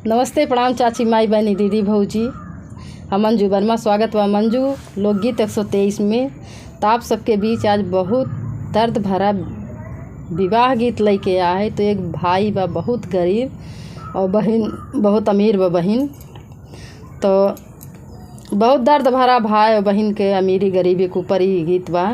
नमस्ते, प्रणाम चाची, माई, बहनी, दीदी, भौजी। हम मंजू वर्मा। स्वागत हुआ मंजू लोकगीत 123 में। तो आप सबके बीच आज बहुत दर्द भरा विवाह गीत लेके आया है। तो एक भाई बा बहुत गरीब और बहन बहुत अमीर बा बहन। तो बहुत दर्द भरा भाई और बहन के अमीरी गरीबी के ऊपर ही गीत बा।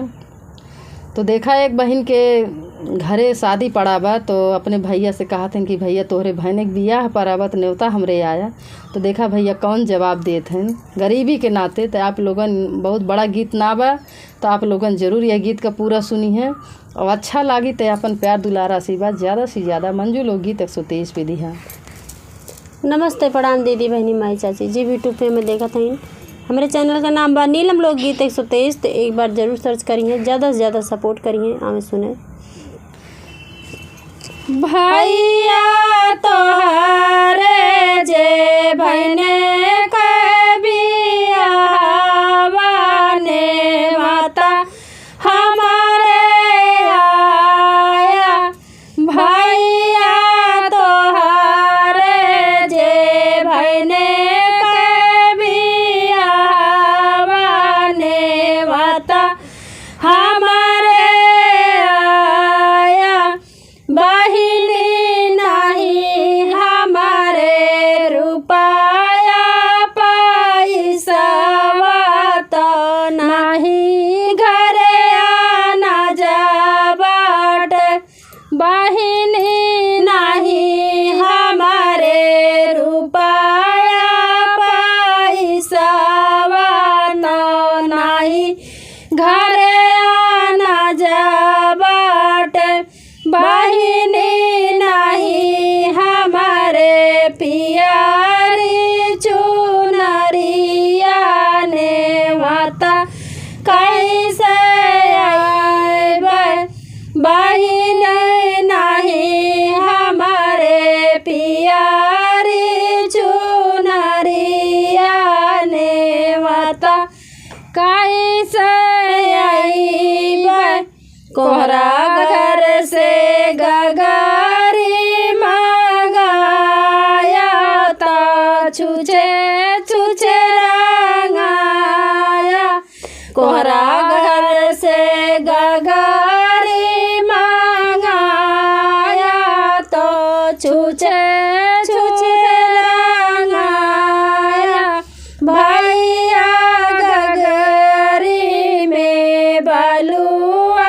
तो देखा एक बहन के घरे शादी पड़ा बा। तो अपने भैया से कहा थे कि भैया तोहरे बहन के बियाह पड़ा बा, तो न्योता हमरे आया। तो देखा भैया कौन जवाब देते हैं गरीबी के नाते। तो आप लोगन बहुत बड़ा गीत ना बा, तो आप लोगन ज़रूर यह गीत का पूरा सुनी है और अच्छा लगी तो अपन प्यार दुलारा आशीर्वाद ज़्यादा से ज़्यादा मंजू लोकगीत 123 पे दिया। नमस्ते, प्रणाम दीदी, बहनी, माई, चाची जी। यूट्यूब पे मैं देखा था हमारे चैनल का नाम बा नीलम लोकगीत 123। तो एक बार ज़रूर सर्च करिए, ज़्यादा से ज़्यादा सपोर्ट करिए। हमें सुने। भैया तोहरे जे बहने के बियाहवा ने माता हमारे आया। भैया तोहरे जे बहने के बियाहवा ने माता हमारे आया। बहिनी नहीं हमारे रुपया पैसा तो नहीं घरे आना जाबाट। बहिनी नहीं हमारे रुपया पैसा तो नहीं घरे आना जाबाट। बहिनी नहीं हमारे पियारी चुनरिया ने माता कैसे आए। बहिनी नहीं हमारे पियारी चुनरिया ने माता कैसे आई। कोहरा घर से गगारी मंगाया ता छुचे छुचे रंगाया। कोहरा घर से गगारी मंगाया तो छुचे छुचे रंगाया। भैया गगरी में बलुआ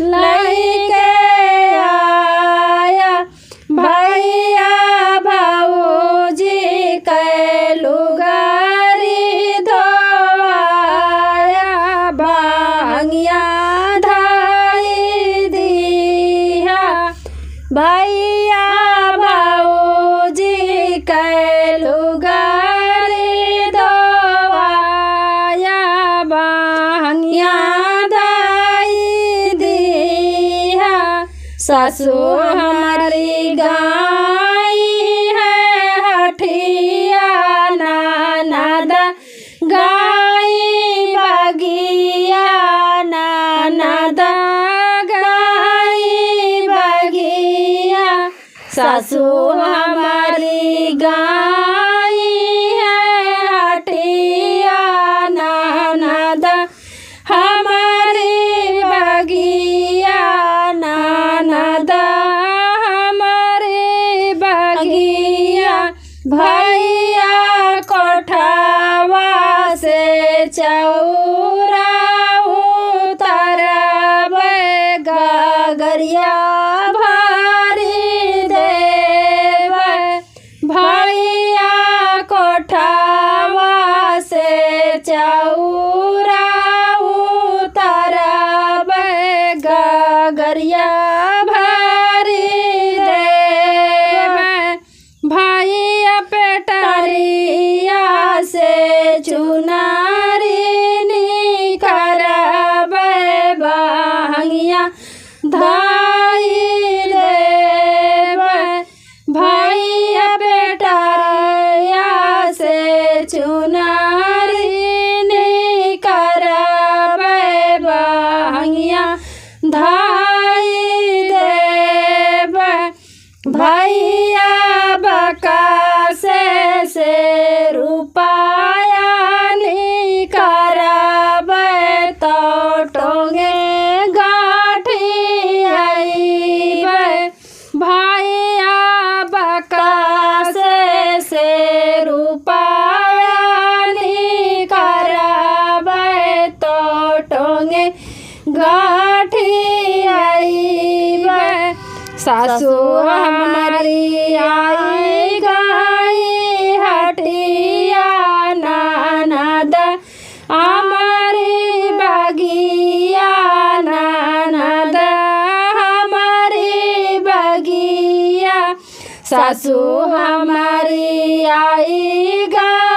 लइके आया। भैया भाऊजी के लुगारी धोआया। भांगिया धाई दिया। भैया भाऊजी के लुगारी धोआया। भांगिया सासू हमारी गाई है हठिया नानद गाई बगिया। नानद गाई बगिया। सासू हमारी गाई है हठिया नानद हमारी बगिया। नानद हमारी बगिया। भैया कोठावा से चौरा उतरब गगरिया भारी देव। भैया कोठावा से चौरा उतरब गगरिया भारी देव। भैया पेटरिया से चुनारी निकरब बहंगिया धाई भैया बकासे से रुपया निकरबै तो टोंगे गाठी अइबै भैया बकासे से रुपया निकरबै तो टोंगे गाठी अइबै सासू हमारी आई गई हटिया ननद हमारी बगिया ननद हमारी बगिया सासू हमारी आई गई